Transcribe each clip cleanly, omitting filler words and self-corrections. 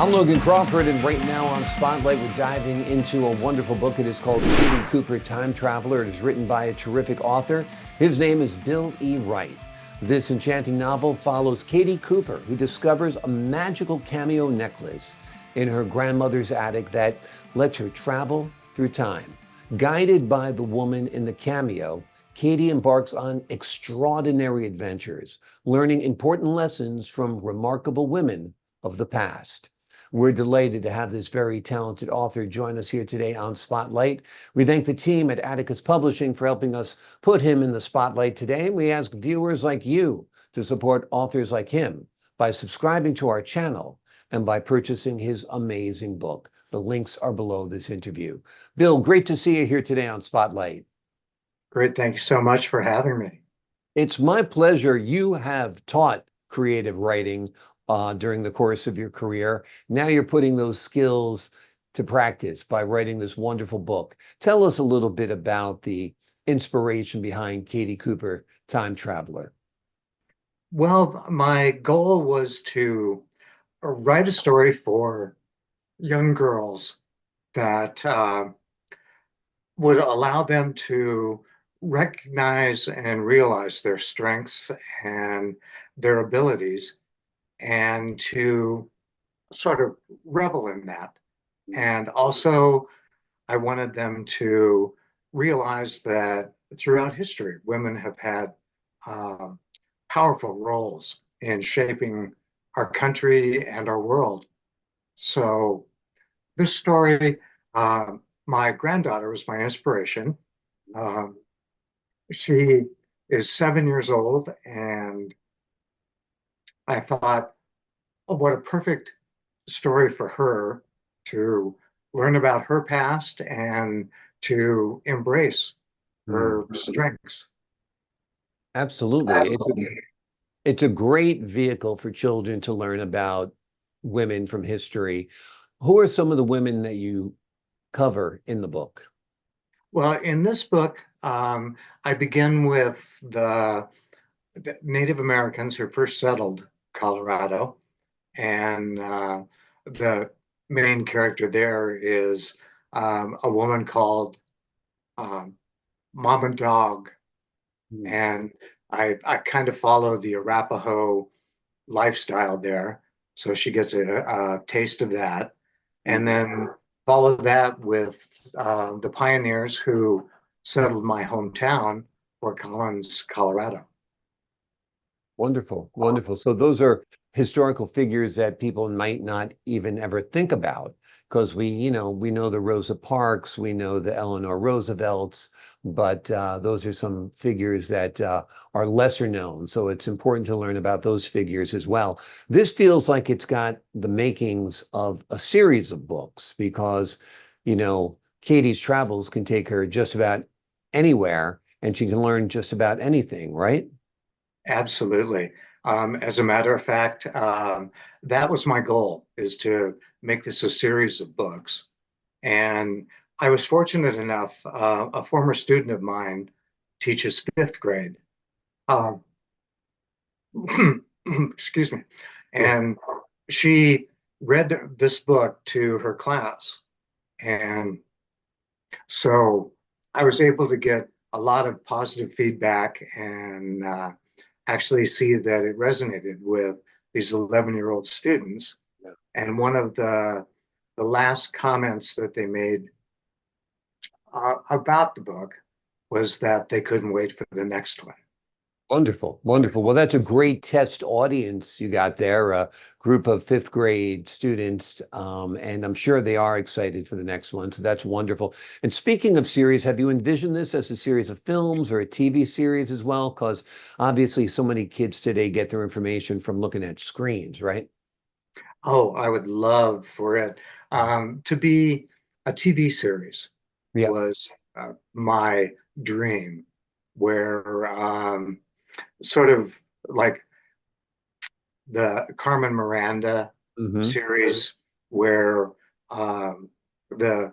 I'm Logan Crawford, and right now on Spotlight, we're diving into a wonderful book. It is called Katie Cooper, Time Traveler. It is written by a terrific author. His name is Bill E. Wright. This enchanting novel follows Katie Cooper, who discovers a magical cameo necklace in her grandmother's attic that lets her travel through time. Guided by the woman in the cameo, Katie embarks on extraordinary adventures, learning important lessons from remarkable women of the past. We're delighted to have this very talented author join us here today on Spotlight. We thank the team at Atticus Publishing for helping us put him in the spotlight today. And we ask viewers like you to support authors like him by subscribing to our channel and by purchasing his amazing book. The links are below this interview. Bill, great to see you here today on Spotlight. Great. Thank you so much for having me. It's my pleasure. You have taught creative writing during the course of your career. Now you're putting those skills to practice by writing this wonderful book. Tell us a little bit about the inspiration behind Katie Cooper, Time Traveler. Well, my goal was to write a story for young girls that would allow them to recognize and realize their strengths and their abilities and to sort of revel in that. And also, I wanted them to realize that throughout history, women have had um, powerful roles in shaping our country and our world. So, this story, my granddaughter was my inspiration. Um, she is 7 years old, and I thought, oh, what a perfect story for her to learn about her past and to embrace Hmm. her strengths. Absolutely. It's a great vehicle for children to learn about women from history. Who are some of the women that you cover in the book? Well, in this book, I begin with the Native Americans who first settled Colorado, and the main character there is a woman called um, Mama Dog, Hmm. and I kind of follow the Arapaho lifestyle there. So she gets a taste of that. And Hmm. then follow that with the pioneers who settled my hometown, Fort Collins, Colorado. Wonderful, wonderful. So those are historical figures that people might not even ever think about because we know the Rosa Parks, we know the Eleanor Roosevelts, but those are some figures that are lesser known. So it's important to learn about those figures as well. This feels like it's got the makings of a series of books because, Katie's travels can take her just about anywhere and she can learn just about anything, right? Absolutely. As a matter of fact, that was my goal, is to make this a series of books. And I was fortunate enough, a former student of mine teaches fifth grade. Um, excuse me. Sure. And she read this book to her class. And so I was able to get a lot of positive feedback and actually see that it resonated with these 11-year-old students. And one of the last comments that they made about the book was that they couldn't wait for the next one. Wonderful, wonderful. Well, that's a great test audience you got there, a group of fifth grade students, and I'm sure they are excited for the next one. So that's wonderful. And speaking of series, have you envisioned this as a series of films or a TV series as well? Because obviously, so many kids today get their information from looking at screens, right? Oh, I would love for it to be a TV series Yeah. was my dream, where sort of like the Carmen Miranda Hmm. series, where um, the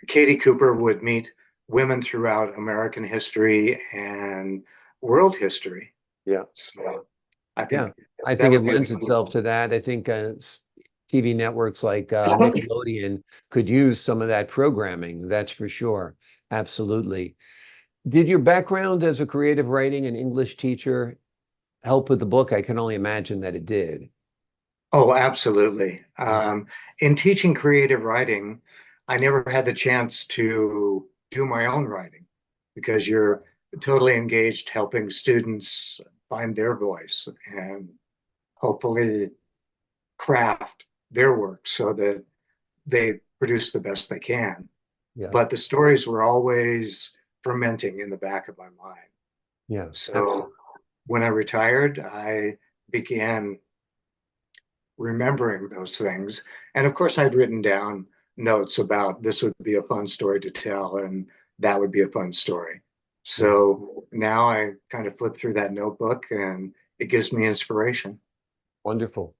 Katie Cooper would meet women throughout American history and world history. Yeah. So I Yeah. think I that think it would be lends itself wonderful. to that. I think TV networks like Nickelodeon could use some of that programming, that's for sure. Absolutely. Did your background as a creative writing and English teacher help with the book? I can only imagine that it did. Oh, absolutely. Yeah. In teaching creative writing, I never had the chance to do my own writing because you're totally engaged helping students find their voice and hopefully craft their work so that they produce the best they can. Yeah. But the stories were always fermenting in the back of my mind. Yeah. So when I retired, I began remembering those things. And of course, I'd written down notes about this would be a fun story to tell, and that would be a fun story. Yeah. So now I kind of flip through that notebook and it gives me inspiration. Wonderful.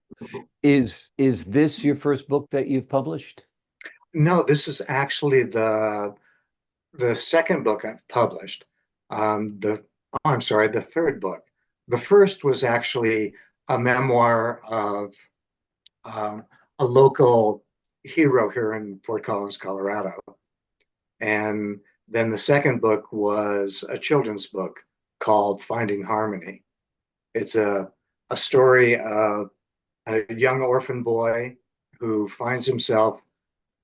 Is this your first book that you've published? No, this is actually the second book I've published. I'm sorry, the third book. The first was actually a memoir of um, a local hero here in Fort Collins, Colorado. And then the second book was a children's book called Finding Harmony. It's a story of a young orphan boy who finds himself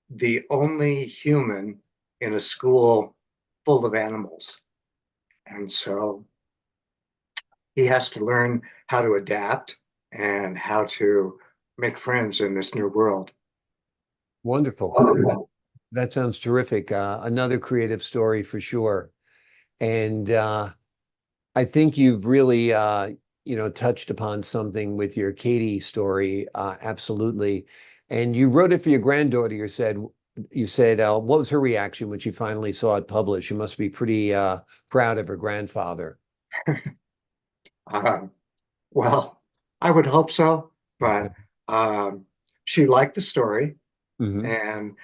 the only human in a school full of animals. And so he has to learn how to adapt and how to make friends in this new world. Wonderful. That sounds terrific. Another creative story for sure. And I think you've really, touched upon something with your Katie story. Absolutely. And you wrote it for your granddaughter. You said, what was her reaction when she finally saw it published? You must be pretty proud of her grandfather. Um, well, I would hope so, but um, she liked the story, Hmm. and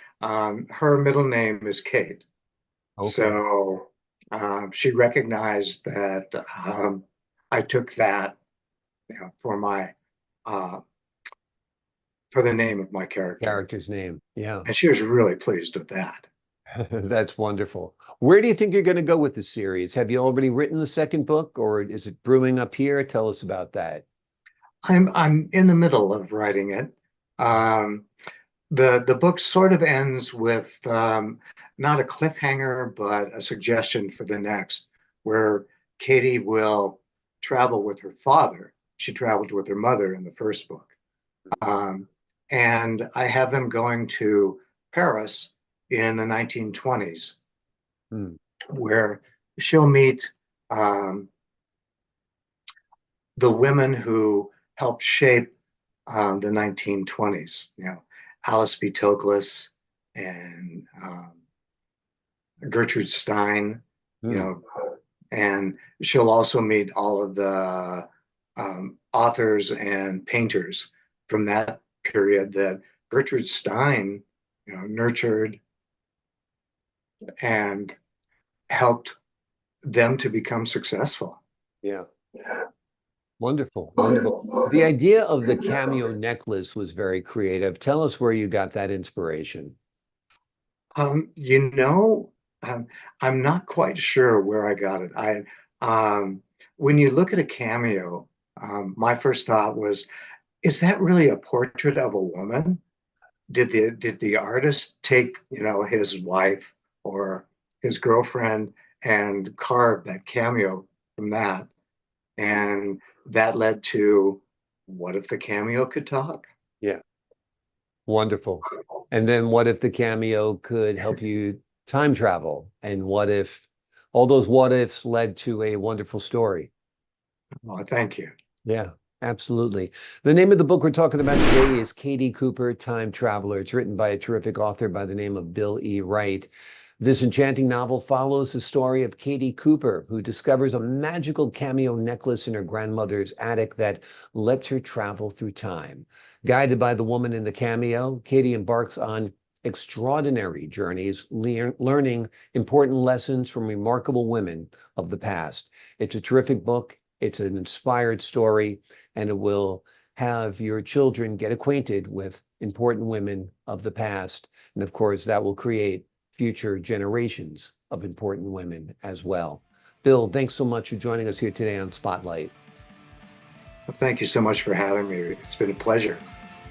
her middle name is Kate. Okay. So she recognized that I took that, for my uh, for the name of my character, Character's name. Yeah. and she was really pleased with that. That's wonderful. Where do you think you're going to go with the series? Have you already written the second book, or is it brewing up here? Tell us about that. I'm in the middle of writing it. Um, the book sort of ends with not a cliffhanger, but a suggestion for the next, where Katie will travel with her father. She traveled with her mother in the first book. Um, and I have them going to Paris in the 1920s, Hmm. where she'll meet um, the women who helped shape the 1920s. Alice B. Toklas and Gertrude Stein. You Hmm. know, and she'll also meet all of the authors and painters from that period that Gertrude Stein, nurtured and helped them to become successful. Yeah. Wonderful. Wonderful. The idea of the cameo necklace was very creative. Tell us where you got that inspiration. Um, you know, um, I'm not quite sure where I got it. Um, when you look at a cameo, my first thought was, is that really a portrait of a woman? Did the artist take, his wife or his girlfriend and carve that cameo from that? And that led to, what if the cameo could talk? Yeah. Wonderful. And then what if the cameo could help you time travel? And what if all those what ifs led to a wonderful story? Oh, thank you. Yeah, absolutely. The name of the book we're talking about today is Katie Cooper, Time Traveler. It's written by a terrific author by the name of Bill E. Wright. This enchanting novel follows the story of Katie Cooper, who discovers a magical cameo necklace in her grandmother's attic that lets her travel through time. Guided by the woman in the cameo, Katie embarks on extraordinary journeys, learning important lessons from remarkable women of the past. It's a terrific book. It's an inspired story, and it will have your children get acquainted with important women of the past. And of course, that will create future generations of important women as well. Bill, thanks so much for joining us here today on Spotlight. Well, thank you so much for having me. It's been a pleasure.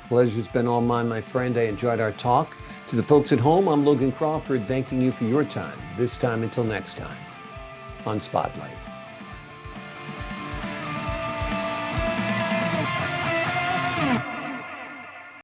Pleasure's been all mine, my friend. I enjoyed our talk. To the folks at home, I'm Logan Crawford, thanking you for your time. This time until next time on Spotlight.